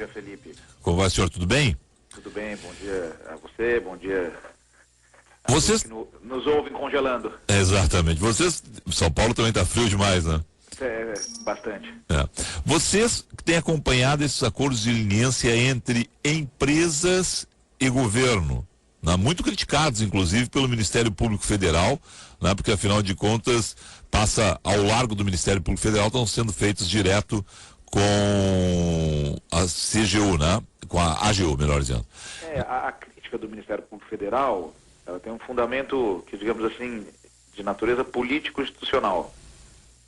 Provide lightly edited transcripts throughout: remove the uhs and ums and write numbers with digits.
dia, Felipe. Como vai, senhor? Tudo bem? Tudo bem, bom dia a você, bom dia a Vocês todos que nos ouvem congelando. Exatamente. Vocês, São Paulo também tá frio demais, né? Bastante. Vocês têm acompanhado esses acordos de leniência entre empresas e governo, né? Muito criticados, inclusive, pelo Ministério Público Federal, né? Porque, afinal de contas, passa ao largo do Ministério Público Federal, estão sendo feitos direto com a CGU, né? Com a AGU, melhor dizendo. A crítica do Ministério Público Federal, ela tem um fundamento que, digamos assim, de natureza político-institucional.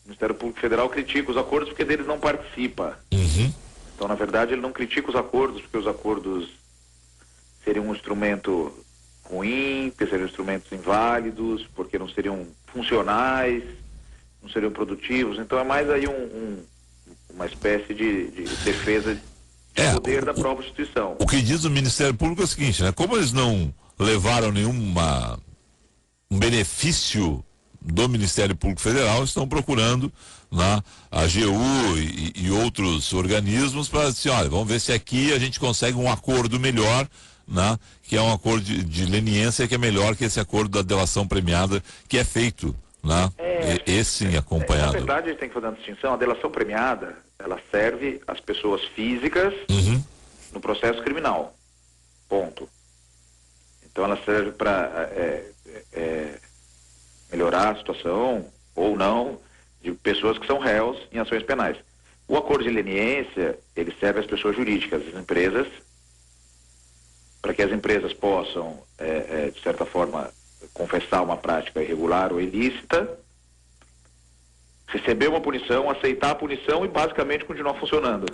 O Ministério Público Federal critica os acordos porque deles não participa. Então, na verdade, ele não critica os acordos porque os acordos seriam um instrumento ruim, porque seriam instrumentos inválidos, porque não seriam funcionais, não seriam produtivos. Então, é mais aí uma espécie de defesa de poder da própria instituição. O que diz o Ministério Público é o seguinte, né? Como eles não levaram um benefício do Ministério Público Federal, estão procurando na AGU e outros organismos para dizer, olha, vamos ver se aqui a gente consegue um acordo melhor, né? Que é um acordo de leniência que é melhor que esse acordo da delação premiada que é feito, né? Esse sim, acompanhado. Na verdade, a gente tem que fazer uma distinção. A delação premiada, ela serve às pessoas físicas no processo criminal. Ponto. Então ela serve para melhorar a situação, ou não, de pessoas que são réus em ações penais. O acordo de leniência, ele serve às pessoas jurídicas, às empresas, para que as empresas possam, de certa forma, confessar uma prática irregular ou ilícita, receber uma punição, aceitar a punição e basicamente continuar funcionando.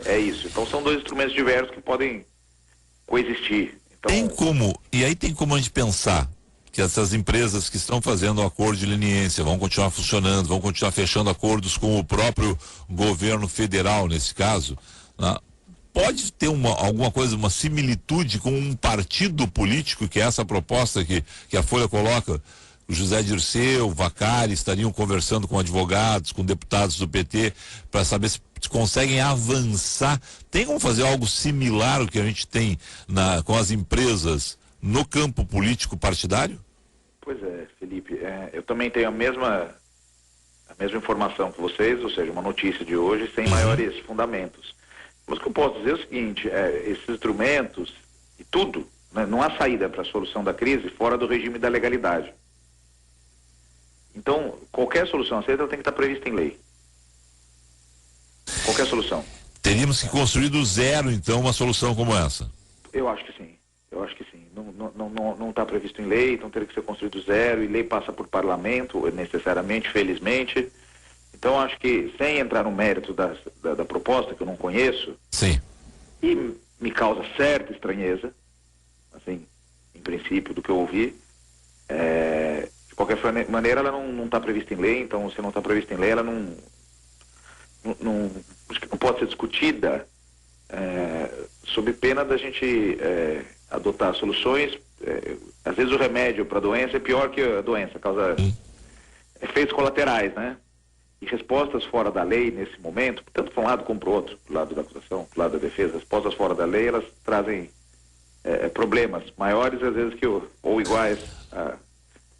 É isso. Então são dois instrumentos diversos que podem coexistir. Então, tem como a gente pensar que essas empresas que estão fazendo o acordo de leniência vão continuar funcionando, vão continuar fechando acordos com o próprio governo federal, nesse caso, né? Pode ter alguma coisa, uma similitude com um partido político, que é essa proposta que a Folha coloca? O José Dirceu, o Vacari estariam conversando com advogados, com deputados do PT, para saber se conseguem avançar. Tem como fazer algo similar ao que a gente tem com as empresas no campo político partidário? Pois é, Felipe. Eu também tenho a mesma informação que vocês, ou seja, uma notícia de hoje sem maiores fundamentos. Mas o que eu posso dizer é o seguinte, esses instrumentos e tudo, né, não há saída para a solução da crise fora do regime da legalidade. Então, qualquer solução aceita ela tem que estar prevista em lei. Qualquer solução. Teríamos que construir do zero, então, uma solução como essa? Eu acho que sim. Não está previsto em lei, então teria que ser construído do zero, e lei passa por parlamento, necessariamente, felizmente. Então, acho que, sem entrar no mérito da proposta, que eu não conheço, sim, e me causa certa estranheza, assim, em princípio, do que eu ouvi, de qualquer maneira, ela não está prevista em lei, então, se não está prevista em lei, ela não pode ser discutida sob pena da gente adotar soluções. Às vezes o remédio para a doença é pior que a doença, causa efeitos colaterais, né? E respostas fora da lei nesse momento, tanto para um lado como para o outro, do lado da acusação, do lado da defesa, respostas fora da lei, elas trazem problemas maiores, às vezes, ou iguais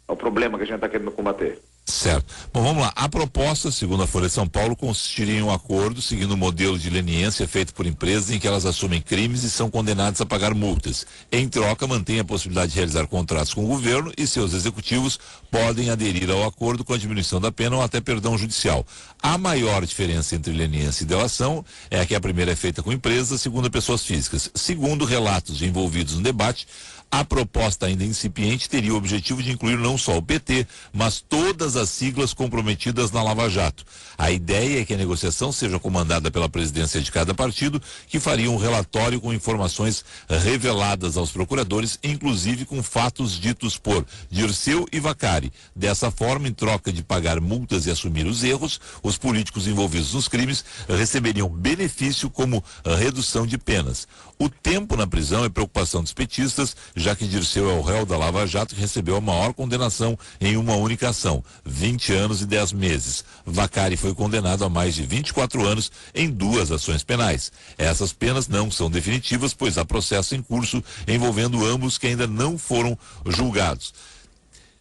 ao problema que a gente está querendo combater. Certo. Bom, vamos lá. A proposta, segundo a Folha de São Paulo, consistiria em um acordo seguindo o modelo de leniência feito por empresas em que elas assumem crimes e são condenadas a pagar multas. Em troca, mantém a possibilidade de realizar contratos com o governo e seus executivos podem aderir ao acordo com a diminuição da pena ou até perdão judicial. A maior diferença entre leniência e delação é que a primeira é feita com empresas, a segunda pessoas físicas. Segundo relatos de envolvidos no debate, a proposta ainda incipiente teria o objetivo de incluir não só o PT, mas todas as siglas comprometidas na Lava Jato. A ideia é que a negociação seja comandada pela presidência de cada partido, que faria um relatório com informações reveladas aos procuradores, inclusive com fatos ditos por Dirceu e Vacari. Dessa forma, em troca de pagar multas e assumir os erros, os políticos envolvidos nos crimes receberiam benefício como redução de penas. O tempo na prisão é preocupação dos petistas, já que Dirceu é o réu da Lava Jato que recebeu a maior condenação em uma única ação, 20 anos e 10 meses. Vacari foi condenado a mais de 24 anos em 2 ações penais. Essas penas não são definitivas, pois há processo em curso envolvendo ambos que ainda não foram julgados.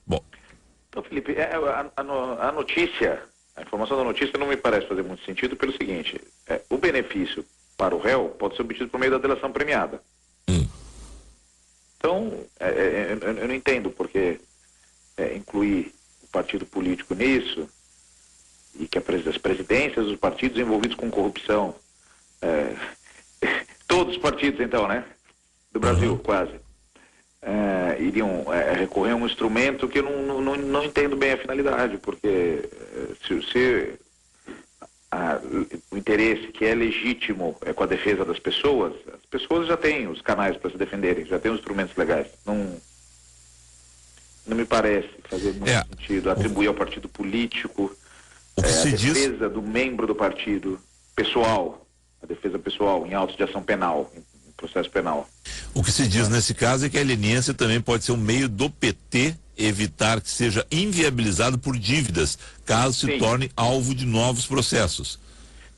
Bom. Então, Felipe, a notícia, a informação da notícia não me parece fazer muito sentido pelo seguinte, o benefício para o réu pode ser obtido por meio da delação premiada. Então, eu não entendo porque incluir o partido político nisso e que as presidências dos partidos envolvidos com corrupção, todos os partidos então, né, do Brasil, quase, iriam recorrer a um instrumento que eu não entendo bem a finalidade, porque se o interesse que é legítimo com a defesa das pessoas, as pessoas já têm os canais para se defenderem, já têm os instrumentos legais. Não me parece fazer muito sentido atribuir ao partido político a defesa do membro do partido pessoal, a defesa pessoal em autos de ação penal, em processo penal. O que se diz nesse caso é que a leniência também pode ser um meio do PT evitar que seja inviabilizado por dívidas, caso se torne alvo de novos processos.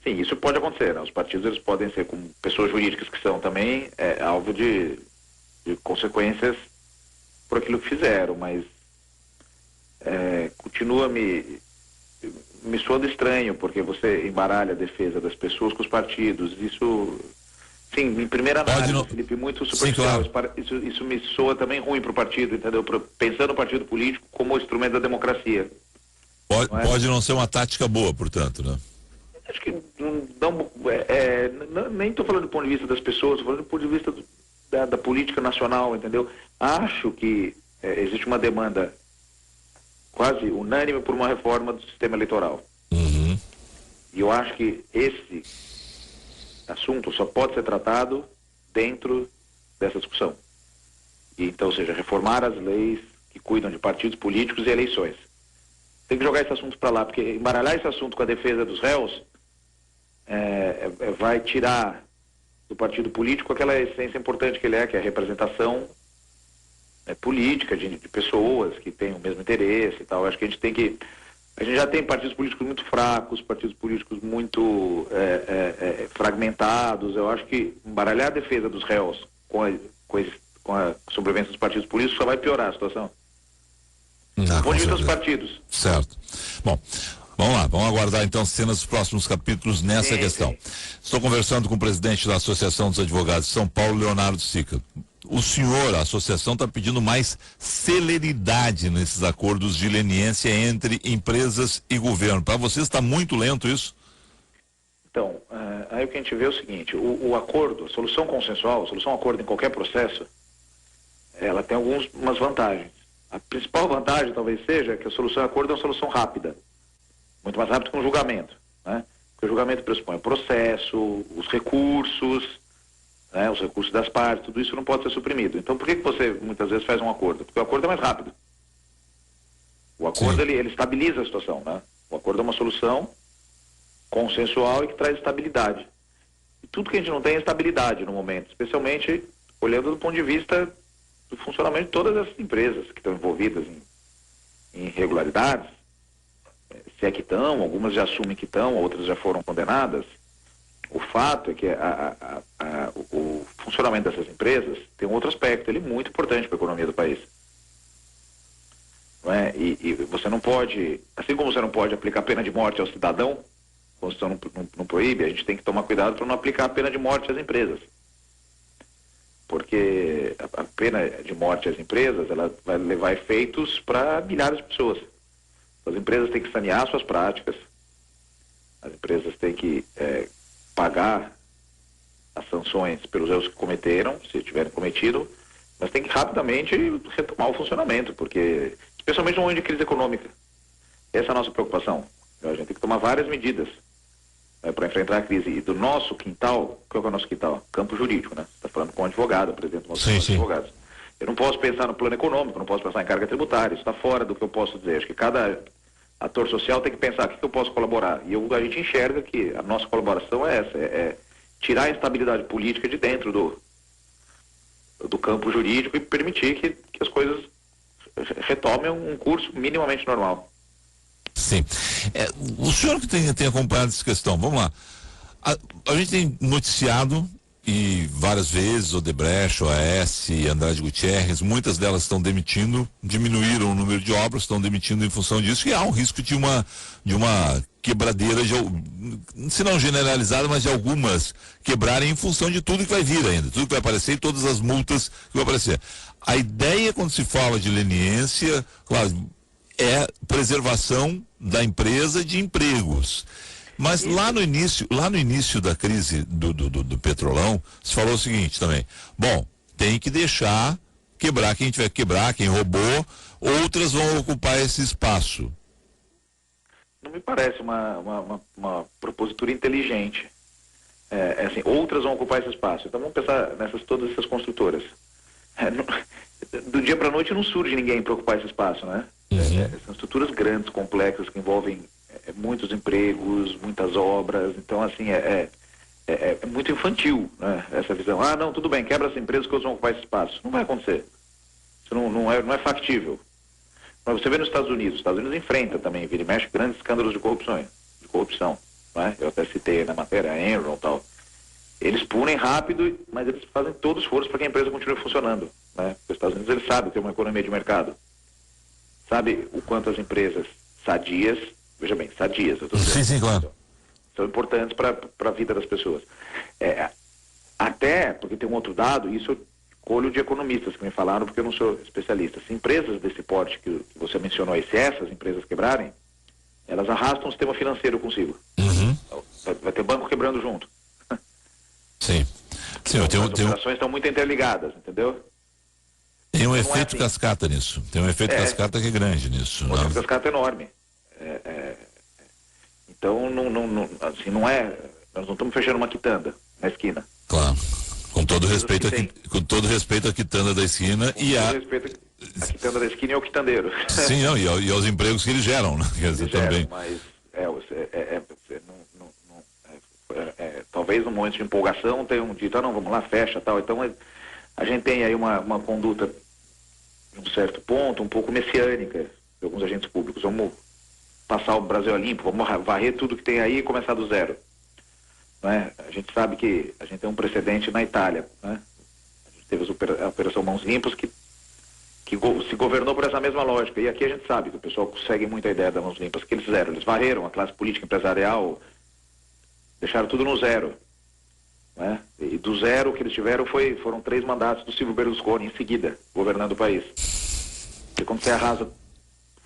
Sim, isso pode acontecer, né? Os partidos eles podem ser, como pessoas jurídicas que são também, alvo de consequências por aquilo que fizeram, mas continua me soando estranho, porque você embaralha a defesa das pessoas com os partidos. Isso, sim, em primeira análise, Felipe, muito superficial. Sim, claro. Isso me soa também ruim para o partido, entendeu? Pensando no partido político como instrumento da democracia. Pode não ser uma tática boa, portanto, né? Acho que nem estou falando do ponto de vista das pessoas, estou falando do ponto de vista da política nacional, entendeu? Acho que existe uma demanda quase unânime por uma reforma do sistema eleitoral. E eu acho que esse assunto só pode ser tratado dentro dessa discussão. E, então, ou seja, reformar as leis que cuidam de partidos políticos e eleições. Tem que jogar esse assunto para lá, porque embaralhar esse assunto com a defesa dos réus vai tirar do partido político aquela essência importante que ele que é a representação política de pessoas que têm o mesmo interesse e tal. Eu acho que a gente já tem partidos políticos muito fracos, partidos políticos muito fragmentados. Eu acho que embaralhar a defesa dos réus com a sobrevivência dos partidos políticos só vai piorar a situação. Do ponto de vista dos partidos. Certo. Bom, vamos lá, vamos aguardar então cenas dos próximos capítulos nessa questão. Estou conversando com o presidente da Associação dos Advogados de São Paulo, Leonardo Sica. O senhor, a associação, está pedindo mais celeridade nesses acordos de leniência entre empresas e governo. Para vocês está muito lento isso? Então, aí o que a gente vê é o seguinte, o acordo, a solução consensual, a solução acordo em qualquer processo, ela tem algumas vantagens. A principal vantagem talvez seja que a solução acordo é uma solução rápida, muito mais rápida que um julgamento, né? Porque o julgamento pressupõe o processo, os recursos das partes, tudo isso não pode ser suprimido. Então, por que você muitas vezes faz um acordo? Porque o acordo é mais rápido. O acordo, ele estabiliza a situação, né? O acordo é uma solução consensual e que traz estabilidade. E tudo que a gente não tem é estabilidade no momento, especialmente olhando do ponto de vista do funcionamento de todas essas empresas que estão envolvidas em irregularidades, se é que estão, algumas já assumem que estão, outras já foram condenadas. O fato é que o funcionamento dessas empresas tem um outro aspecto, ele é muito importante para a economia do país. Não é? E você não pode, assim como você não pode aplicar pena de morte ao cidadão, a Constituição não proíbe, a gente tem que tomar cuidado para não aplicar a pena de morte às empresas. Porque a pena de morte às empresas, ela vai levar efeitos para milhares de pessoas. As empresas têm que sanear suas práticas, as empresas têm que pagar as sanções pelos erros que cometeram, se tiverem cometido, mas tem que rapidamente retomar o funcionamento, porque, especialmente no momento de crise econômica, essa é a nossa preocupação. A gente tem que tomar várias medidas para enfrentar a crise. E do nosso quintal, qual é o nosso quintal? Campo jurídico, né? Você está falando com um advogado, presidente do nosso advogados. Eu não posso pensar no plano econômico, não posso pensar em carga tributária, isso está fora do que eu posso dizer. Acho que cada ator social tem que pensar o que eu posso colaborar. E a gente enxerga que a nossa colaboração é essa, é tirar a instabilidade política de dentro do campo jurídico e permitir que as coisas retomem um curso minimamente normal. Sim. O senhor que tem acompanhado essa questão, vamos lá. A gente tem noticiado e várias vezes Odebrecht, OAS, Andrade Gutierrez, muitas delas estão demitindo, diminuíram o número de obras, estão demitindo em função disso, e há um risco de uma quebradeira, se não generalizada, mas de algumas quebrarem em função de tudo que vai vir ainda, tudo que vai aparecer e todas as multas que vão aparecer. A ideia, quando se fala de leniência, claro, é preservação da empresa de empregos. Mas lá no início da crise do Petrolão, se falou o seguinte também: bom, tem que deixar quebrar quem tiver que quebrar, quem roubou, outras vão ocupar esse espaço. Não me parece uma propositura inteligente. Assim, outras vão ocupar esse espaço. Então vamos pensar todas essas construtoras. Do dia para a noite não surge ninguém para ocupar esse espaço, né? São estruturas grandes, complexas, que envolvem muitos empregos, muitas obras. Então, assim, é muito infantil, né, essa visão. Ah, não, tudo bem, quebra essa empresa que eles vão ocupar esse espaço. Não vai acontecer. Isso não é factível. Mas você vê nos Estados Unidos enfrenta também, vira e mexe, grandes escândalos de corrupção. Né? Eu até citei na matéria, a Enron e tal. Eles punem rápido, mas eles fazem todo o esforço para que a empresa continue funcionando. Né? Porque os Estados Unidos, eles sabem ter uma economia de mercado. Sabe o quanto as empresas sadias, veja bem, sadias, eu tô dizendo, sim, claro, são importantes para a vida das pessoas. Até porque tem um outro dado, isso eu colho de economistas que me falaram, porque eu não sou especialista. Se empresas desse porte que você mencionou aí, se essas empresas quebrarem, elas arrastam o sistema financeiro consigo. Vai ter banco quebrando junto. Sim. Sim, então, as operações estão muito interligadas, entendeu? Tem um efeito cascata nisso. Tem um efeito cascata que é grande nisso. O efeito cascata é enorme. Então, assim, não é... Nós não estamos fechando uma quitanda na esquina. Claro. Com todo respeito à quitanda da esquina a quitanda da esquina é o quitandeiro. Sim, não, e aos empregos que eles geram, né? Quer dizer, também. Mas talvez no momento de empolgação tenha um dito, não, vamos lá, fecha, tal. Então a gente tem aí uma conduta de um certo ponto, um pouco messiânica de alguns agentes públicos. Vamos passar o Brasil a limpo, vamos varrer tudo que tem aí e começar do zero. Né? A gente sabe que a gente tem um precedente na Itália, né? A gente teve a Operação Mãos Limpas que se governou por essa mesma lógica. E aqui a gente sabe que o pessoal segue muito a ideia das Mãos Limpas, que eles fizeram. Eles varreram a classe política empresarial, deixaram tudo no zero. Né? E do zero que eles tiveram foram 3 mandatos do Silvio Berlusconi em seguida, governando o país. Porque quando você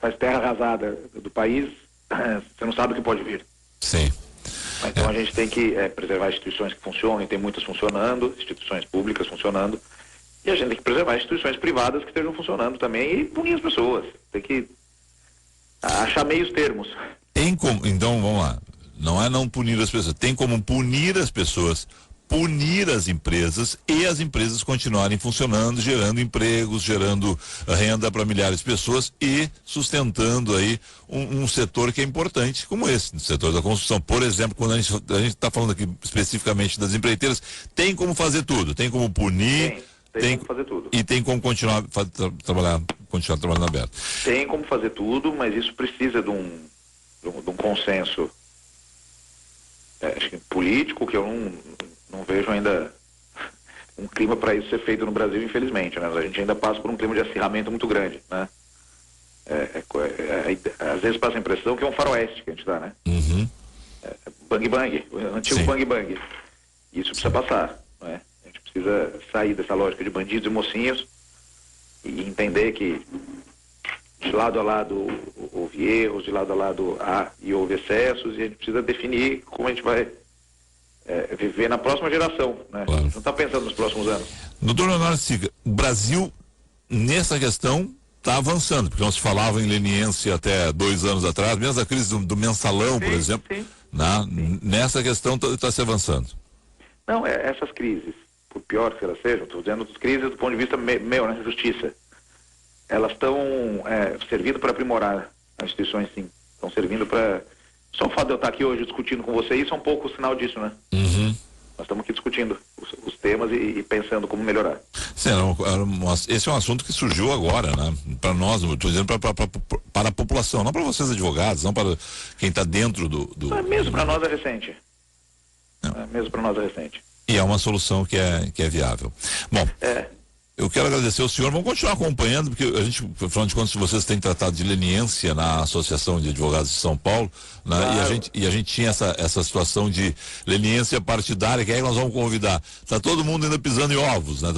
faz terra arrasada do país, você não sabe o que pode vir. Sim. Então a gente tem que preservar instituições que funcionam, e tem muitas funcionando, instituições públicas funcionando, e a gente tem que preservar instituições privadas que estejam funcionando também e punir as pessoas. Tem que achar meios termos. Então, vamos lá. Não é não punir as pessoas, tem como punir as pessoas, punir as empresas e as empresas continuarem funcionando, gerando empregos, gerando renda para milhares de pessoas e sustentando aí um setor que é importante como esse, o setor da construção. Por exemplo, quando a gente está falando aqui especificamente das empreiteiras, tem como fazer tudo, tem como punir, tem como fazer tudo. E tem como continuar trabalhando aberto. Tem como fazer tudo, mas isso precisa de um consenso acho que político, que eu não vejo ainda um clima para isso ser feito no Brasil, infelizmente, né? A gente ainda passa por um clima de acirramento muito grande, né? Às vezes passa a impressão que é um faroeste que a gente está, né? Bang bang, o antigo bang bang. Isso precisa passar, né? A gente precisa sair dessa lógica de bandidos e mocinhos e entender que de lado a lado houve erros, de lado a lado houve excessos, e a gente precisa definir como a gente vai viver na próxima geração, né? Claro. Não está pensando nos próximos anos. Doutor Leonardo Siga, o Brasil, nessa questão, está avançando, porque não se falava em leniência até 2 anos atrás, mesmo a crise do mensalão, por exemplo, sim. Nessa questão está se avançando. Não, essas crises, por pior que elas sejam, estou dizendo das crises do ponto de vista meu, né, justiça, elas estão servindo para aprimorar as instituições, sim. Estão servindo para... Só o fato de eu estar aqui hoje discutindo com você, isso é um pouco sinal disso, né? Nós estamos aqui discutindo os temas e pensando como melhorar. Sim, esse é um assunto que surgiu agora, né? Para nós, estou dizendo para a população, não para vocês advogados, não para quem está dentro do... Mesmo para nós é recente. Mesmo para nós é recente. E é uma solução que é viável. Bom, eu quero agradecer ao senhor, vamos continuar acompanhando, porque a gente, afinal de contas, vocês têm tratado de leniência na Associação de Advogados de São Paulo, né? Claro. E a gente tinha essa situação de leniência partidária, que aí nós vamos convidar. Tá todo mundo ainda pisando em ovos, né?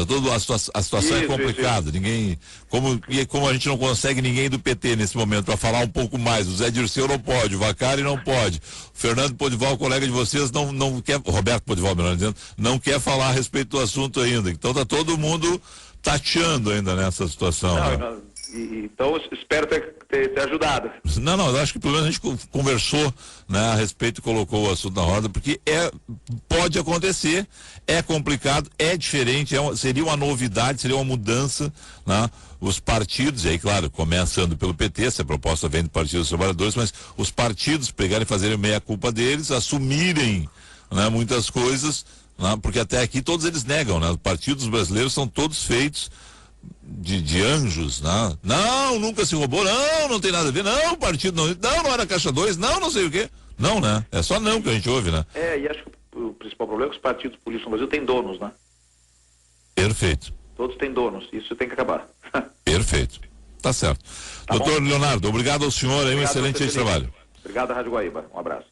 A situação é complicada, isso. Ninguém, como a gente não consegue ninguém do PT nesse momento para falar um pouco mais, o Zé Dirceu não pode, o Vacari não pode, o Fernando Podival, colega de vocês, não quer, Roberto Podival, melhor dizendo, não quer falar a respeito do assunto ainda. Então tá todo mundo tateando ainda nessa situação. Então espero ter ajudado. Não, eu acho que pelo menos a gente conversou, né, a respeito e colocou o assunto na roda, porque pode acontecer, é complicado, é diferente, seria uma novidade, seria uma mudança, né? Os partidos, e aí claro, começando pelo PT, essa proposta vem do Partido dos Trabalhadores, mas os partidos pegarem e fazerem meia-culpa deles, assumirem, né, muitas coisas, porque até aqui todos eles negam, né? Os partidos brasileiros são todos feitos de anjos, né? Não, nunca se roubou, não tem nada a ver, não, o partido não era Caixa 2, não sei o quê. Não, né? É só não que a gente ouve, né? E acho que o principal problema é que os partidos políticos no Brasil têm donos, né? Perfeito. Todos têm donos, isso tem que acabar. Perfeito. Tá certo. Doutor Leonardo, obrigado ao senhor aí, um excelente trabalho. Obrigado, Rádio Guaíba. Um abraço.